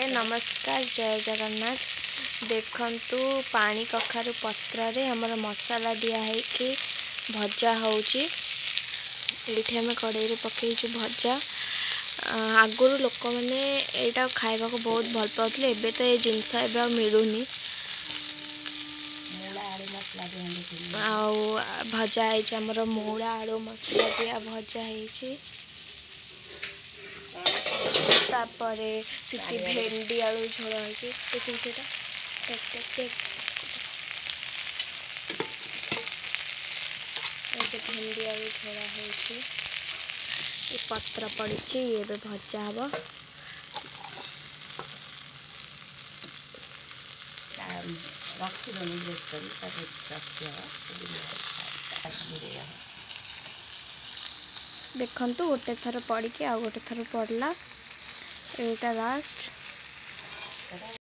हाय नमस्कार जय जगन्नाथ। देखंतु पानी कखारु पत्र रे हमर मसाला दिया है कि भजा होउची। एठी हम कड़ाई रे पकई भजा। आगुरु लोक मैंने एटा खाइबा को बहुत भल पाउतले। एबे तो ये जिनस एबे मिलुनी। आउ भजा है हमर मूला आलू मसला दिया भजा है। तापरे सिटी भेंडी आलू झोल है भेंडी आलू झोल है पत्र पड़ी ये भजा हम देखु गोटे थर पड़ी आ गोटे थर पड़ला एटा लास्ट।